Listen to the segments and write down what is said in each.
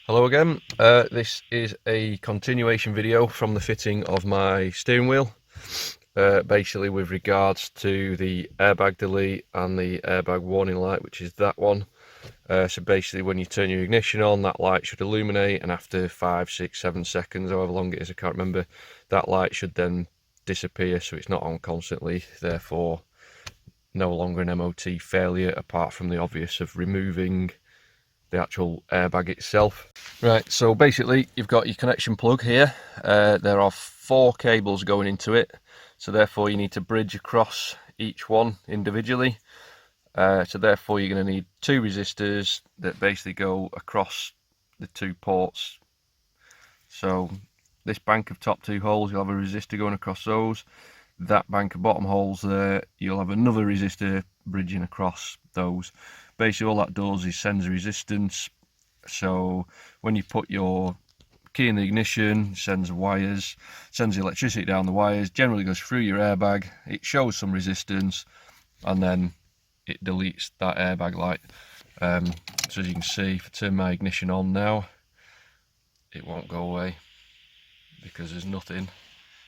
Hello again. This is a continuation video from the fitting of my steering wheel, basically with regards to the airbag delete and the airbag warning light, which is that one. So basically when you turn your ignition on, that light should illuminate, and after 5, 6, 7 seconds, however long it is, I can't remember, that light should then disappear, so it's not on constantly, therefore no longer an MOT failure, apart from the obvious of removing the actual airbag itself. Right, so basically you've got your connection plug here. There are 4 cables going into it, so therefore you need to bridge across each one individually. So therefore you're going to need 2 resistors that basically go across the 2 ports. So this bank of top 2 holes, you'll have a resistor going across those. That bank of bottom holes there, you'll have another resistor bridging across those. Basically all that does is sends a resistance, so when you put your key in the ignition, it sends wires, sends the electricity down the wires, generally goes through your airbag, it shows some resistance, and then it deletes that airbag light. So as you can see, if I turn my ignition on now, it won't go away because there's nothing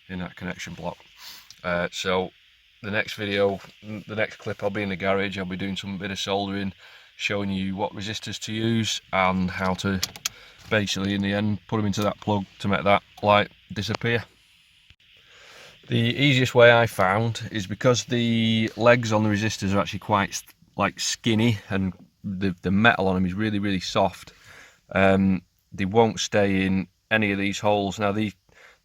in that connection block. So the next video, the next clip, I'll be in the garage, I'll be doing some bit of soldering, showing you what resistors to use and how to basically in the end put them into that plug to make that light disappear. The easiest way I found is because the legs on the resistors are actually quite like skinny, and the metal on them is really soft. They won't stay in any of these holes. Now the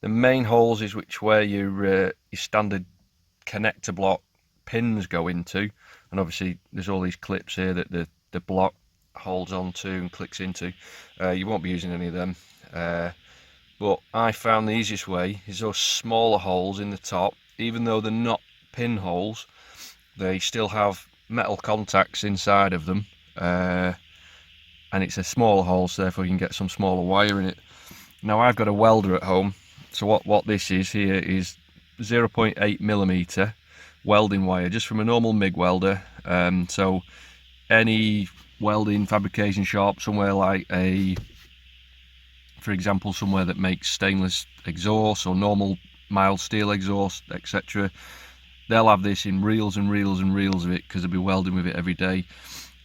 main holes is where your standard connector block pins go into, and obviously there's all these clips here that the block holds onto and clicks into. You won't be using any of them, but I found the easiest way is those smaller holes in the top. Even though they're not pin holes, they still have metal contacts inside of them, and it's a smaller hole, so therefore you can get some smaller wire in it. Now I've got a welder at home, so what this is here is 0.8mm welding wire, just from a normal MIG welder. So any welding fabrication shop, somewhere like for example somewhere that makes stainless exhaust or normal mild steel exhaust, etc., they'll have this in reels and reels and reels of it, because they'll be welding with it every day.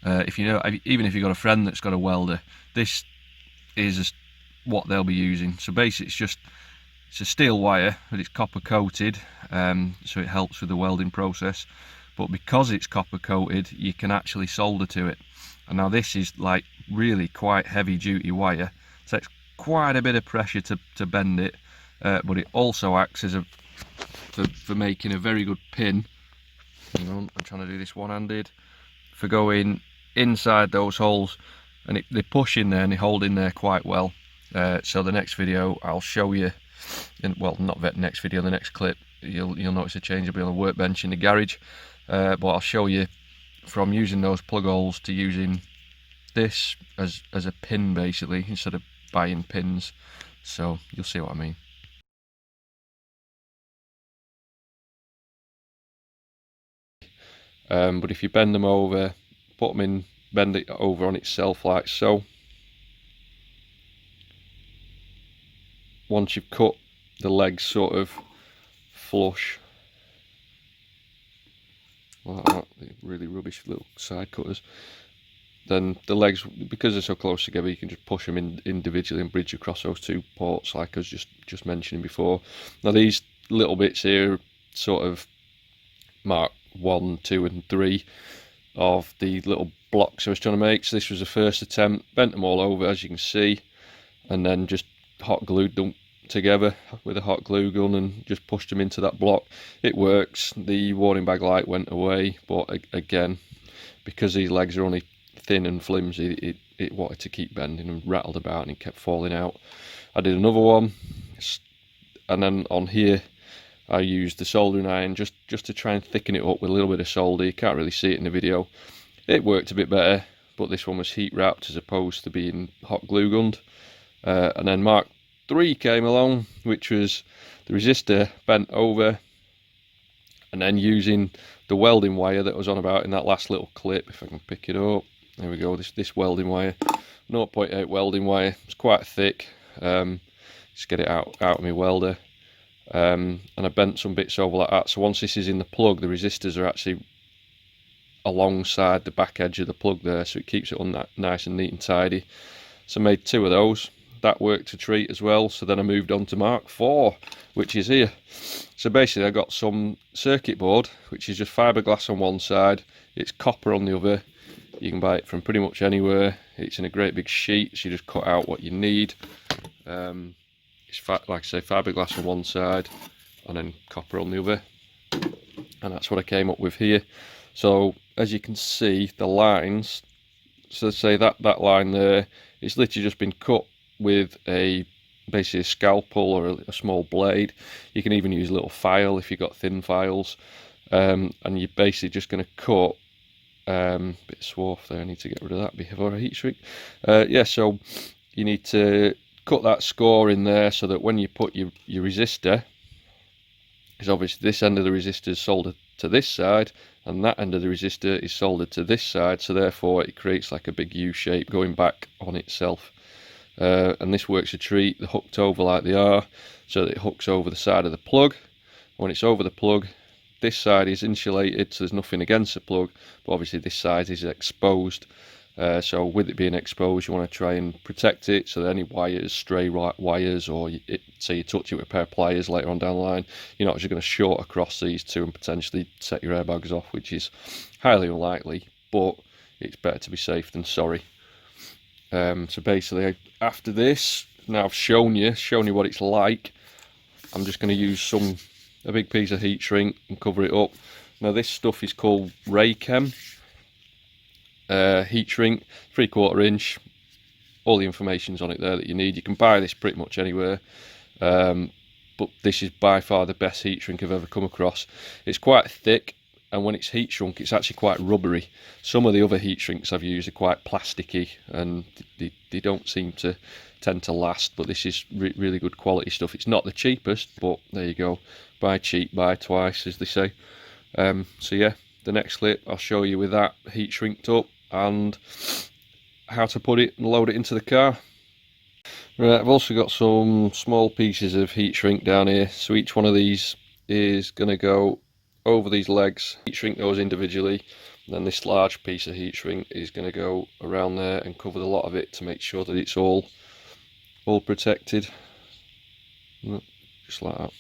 Even if you've got a friend that's got a welder, this is what they'll be using. So basically it's a steel wire, but it's copper coated, so it helps with the welding process. But because it's copper coated, you can actually solder to it. And now this is like really quite heavy duty wire, so it's quite a bit of pressure to bend it, but it also acts as for making a very good pin. Hang on, I'm trying to do this one-handed, for going inside those holes, and they push in there and they hold in there quite well. So the next video I'll show you, well, not the next video, the next clip, you'll notice a change. I'll be on a workbench in the garage, but I'll show you from using those plug holes to using this as a pin, basically, instead of buying pins. So you'll see what I mean. But if you bend them over, put them in, bend it over on itself like so. Once you've cut the legs sort of flush like that, really rubbish little side cutters, then the legs, because they're so close together, you can just push them in individually and bridge across those 2 ports like I was just mentioning before. Now these little bits here sort of mark 1, 2 and 3 of the little blocks I was trying to make. So this was the first attempt, bent them all over as you can see, and then just hot glued them together with a hot glue gun and just pushed them into that block. It works. The warning bag light went away, but again, because these legs are only thin and flimsy, it wanted to keep bending and rattled about, and it kept falling out. I did another one, and then on here I used the soldering iron just to try and thicken it up with a little bit of solder. You can't really see it in the video. It worked a bit better, but this one was heat wrapped as opposed to being hot glue gunned. And then Mark 3 came along, which was the resistor bent over, and then using the welding wire that was on about in that last little clip, if I can pick it up, There we go, this welding wire, 0.8 welding wire. It's quite thick. Just get it out of my welder. And I bent some bits over like that, so once this is in the plug, the resistors are actually alongside the back edge of the plug there, so it keeps it on that nice and neat and tidy. So I made 2 of those. That worked a treat as well. So then I moved on to Mark IV, which is here. So basically I got some circuit board, which is just fiberglass on one side, it's copper on the other. You can buy it from pretty much anywhere. It's in a great big sheet, so you just cut out what you need. It's like I say, fiberglass on one side and then copper on the other, and that's what I came up with here. So as you can see, the lines, so say that line there, it's literally just been cut with basically a scalpel or a small blade. You can even use a little file if you've got thin files, and you're basically just going to cut bit of swarf there. I need to get rid of that before I heat shrink. Yeah, so you need to cut that score in there so that when you put your resistor, because obviously this end of the resistor is soldered to this side and that end of the resistor is soldered to this side, so therefore it creates like a big U shape going back on itself. And this works a treat. They're hooked over like they are, so that it hooks over the side of the plug. When it's over the plug, this side is insulated, so there's nothing against the plug, but obviously this side is exposed. So with it being exposed, you want to try and protect it so that any wires, stray wires, or say you touch it with a pair of pliers later on down the line, you're not just going to short across these two and potentially set your airbags off, which is highly unlikely, but it's better to be safe than sorry. So basically, after this, now I've shown you what it's like, I'm just going to use a big piece of heat shrink and cover it up. Now this stuff is called Chem heat shrink, 3/4 inch. All the information's on it there that you need. You can buy this pretty much anywhere, but this is by far the best heat shrink I've ever come across. It's quite thick, and when it's heat shrunk, it's actually quite rubbery. Some of the other heat shrinks I've used are quite plasticky, and they don't seem to tend to last, but this is really good quality stuff. It's not the cheapest, but there you go, buy cheap, buy twice, as they say. So yeah, the next clip I'll show you with that heat shrinked up and how to put it and load it into the car. Right, I've also got some small pieces of heat shrink down here, so each one of these is going to go over these legs, heat shrink those individually, and then this large piece of heat shrink is going to go around there and cover the lot of it to make sure that it's all protected, just like that.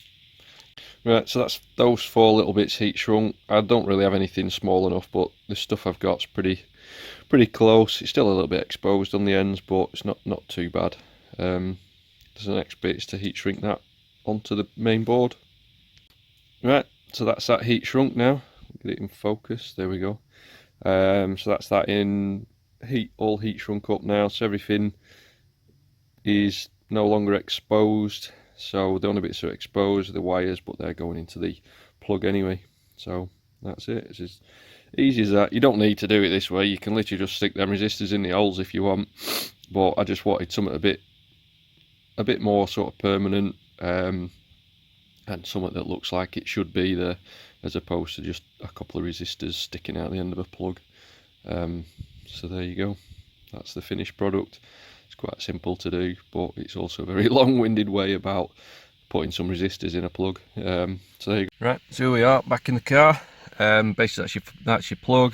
Right, so that's those 4 little bits heat shrunk. I don't really have anything small enough, but the stuff I've got's pretty close. It's still a little bit exposed on the ends, but it's not too bad. The next bit is to heat shrink that onto the main board. Right, so that's that heat shrunk now. Get it in focus, there we go. So that's that in heat, all heat shrunk up now, so everything is no longer exposed. So the only bits that are exposed are the wires, but they're going into the plug anyway. So that's it, it's as easy as that. You don't need to do it this way, you can literally just stick them resistors in the holes if you want, but I just wanted something a bit more sort of permanent, and something that looks like it should be there, as opposed to just a couple of resistors sticking out the end of a plug. So there you go, that's the finished product. It's quite simple to do, but it's also a very long-winded way about putting some resistors in a plug. So there you go. Right, so here we are back in the car. Basically that's your plug,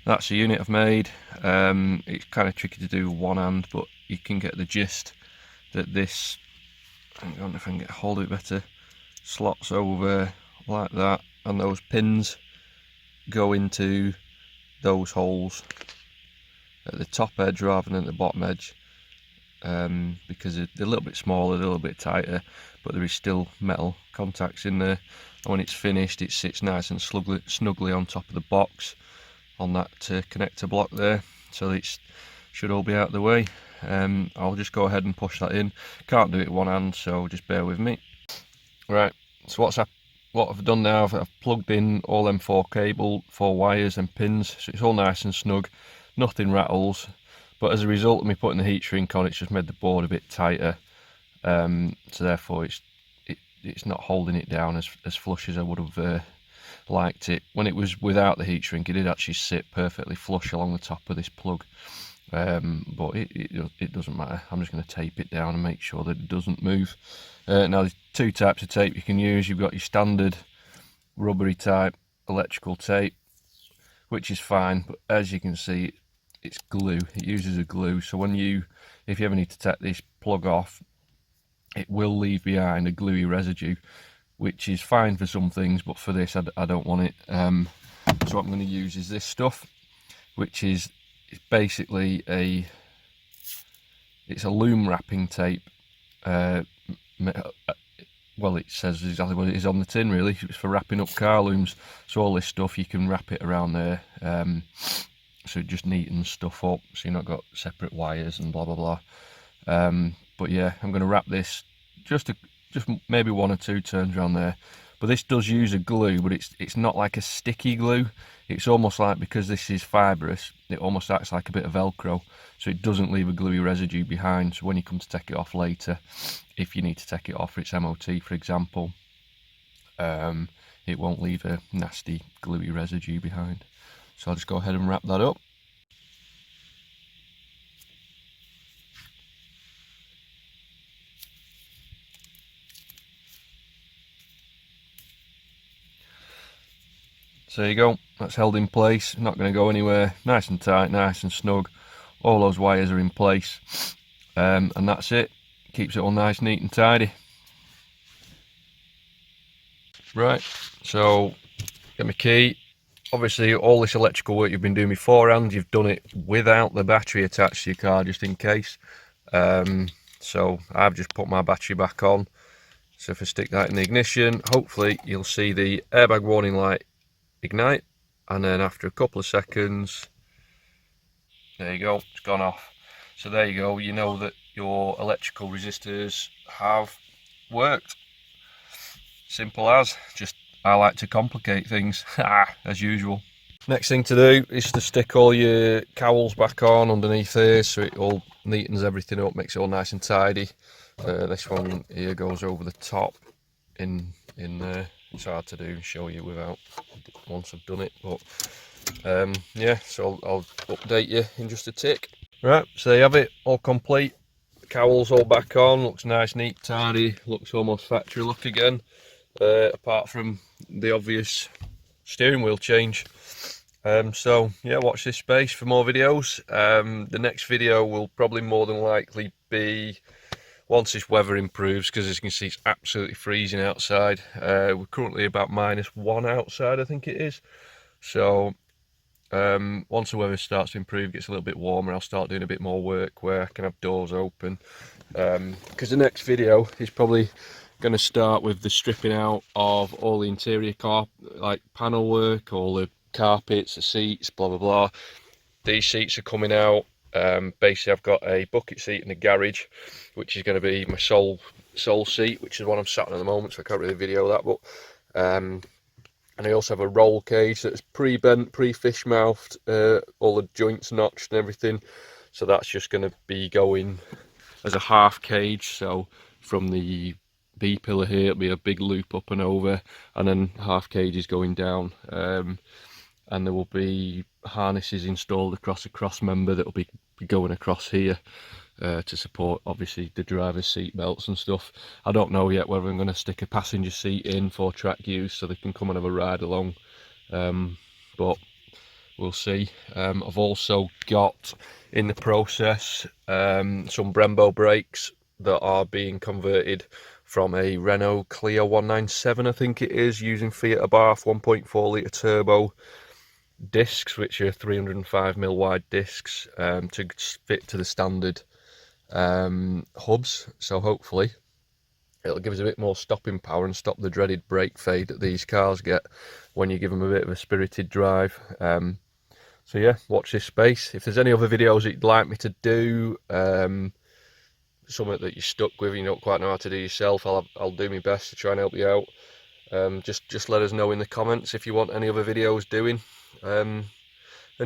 that's the unit I've made. It's kind of tricky to do with one hand, but you can get the gist that this, I don't know if I can get hold of it better, slots over like that, and those pins go into those holes at the top edge rather than at the bottom edge, because they're a little bit smaller, they're a little bit tighter, but there is still metal contacts in there. And when it's finished, it sits nice and snugly on top of the box on that connector block there, so it should all be out of the way. I'll just go ahead and push that in. Can't do it with one hand, so just bear with me. Right, so what I've done now, I've plugged in all them 4 wires and pins, so it's all nice and snug, nothing rattles. But as a result of me putting the heat shrink on, it's just made the board a bit tighter, so therefore it's not holding it down as flush as I would have liked it. When it was without the heat shrink, it did actually sit perfectly flush along the top of this plug. But it doesn't matter. I'm just going to tape it down and make sure that it doesn't move. Now there's two types of tape you can use. You've got your standard rubbery type electrical tape, which is fine, but as you can see, it's glue. It uses a glue, so if you ever need to take this plug off, it will leave behind a gluey residue, which is fine for some things, but for this I don't want it. So what I'm going to use is this stuff, which is basically it's a Loom wrapping tape. Well, it says exactly what it is on the tin, really. It's for wrapping up car looms. So all this stuff, you can wrap it around there, so it just neatens stuff up, so you've not got separate wires and blah blah blah. But yeah, I'm going to wrap this just maybe 1 or 2 turns around there. But this does use a glue, but it's not like a sticky glue. It's almost like, because this is fibrous, it almost acts like a bit of Velcro, so it doesn't leave a gluey residue behind. So when you come to take it off later, if you need to take it off for its MOT, for example, it won't leave a nasty gluey residue behind. So I'll just go ahead and wrap that up. So there you go, that's held in place, not going to go anywhere, nice and tight, nice and snug. All those wires are in place, and that's it. Keeps it all nice, neat and tidy. Right, so get my key. Obviously all this electrical work you've been doing beforehand, you've done it without the battery attached to your car, just in case. So I've just put my battery back on. So if I stick that in the ignition, hopefully you'll see the airbag warning light ignite, and then after a couple of seconds, there you go, it's gone off. So there you go, you know that your electrical resistors have worked. Simple as. Just, I like to complicate things as usual. Next thing to do is to stick all your cowls back on underneath here, so it all neatens everything up, makes it all nice and tidy. This one here goes over the top in there. It's hard to do and show you without, once I've done it, but yeah, so I'll update you in just a tick. Right, so there you have it, all complete. The cowls all back on, looks nice, neat, tidy, looks almost factory look again, apart from the obvious steering wheel change. So yeah, watch this space for more videos. The next video will probably more than likely be once this weather improves, because as you can see it's absolutely freezing outside. We're currently about -1 outside, I think it is. So once the weather starts to improve, gets a little bit warmer, I'll start doing a bit more work where I can have doors open, because the next video is probably going to start with the stripping out of all the interior like panel work, all the carpets, the seats, blah blah blah. These seats are coming out. Basically I've got a bucket seat in the garage, which is going to be my sole seat, which is what I'm sat on at the moment, so I can't really video that. But and I also have a roll cage that's pre-bent, pre-fish mouthed, all the joints notched and everything, so that's just going to be going as a half cage. So from the B pillar here, it'll be a big loop up and over, and then half cage is going down, and there will be harnesses installed across a cross member that will be going across here to support obviously the driver's seat belts and stuff. I don't know yet whether I'm going to stick a passenger seat in for track use so they can come and have a ride along, but we'll see. I've also got in the process some Brembo brakes that are being converted from a Renault Clio 197, I think it is, using Fiat Abarth 1.4 litre turbo discs, which are 305mm wide discs, to fit to the standard hubs. So hopefully it'll give us a bit more stopping power and stop the dreaded brake fade that these cars get when you give them a bit of a spirited drive. So yeah, watch this space. If there's any other videos that you'd like me to do, something that you're stuck with, you don't quite know how to do yourself, I'll do my best to try and help you out. Just let us know in the comments if you want any other videos doing. And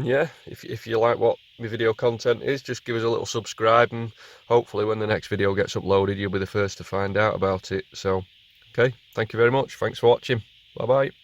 yeah, if you like what my video content is, just give us a little subscribe, and hopefully when the next video gets uploaded, you'll be the first to find out about it. So okay, thank you very much, thanks for watching, bye bye.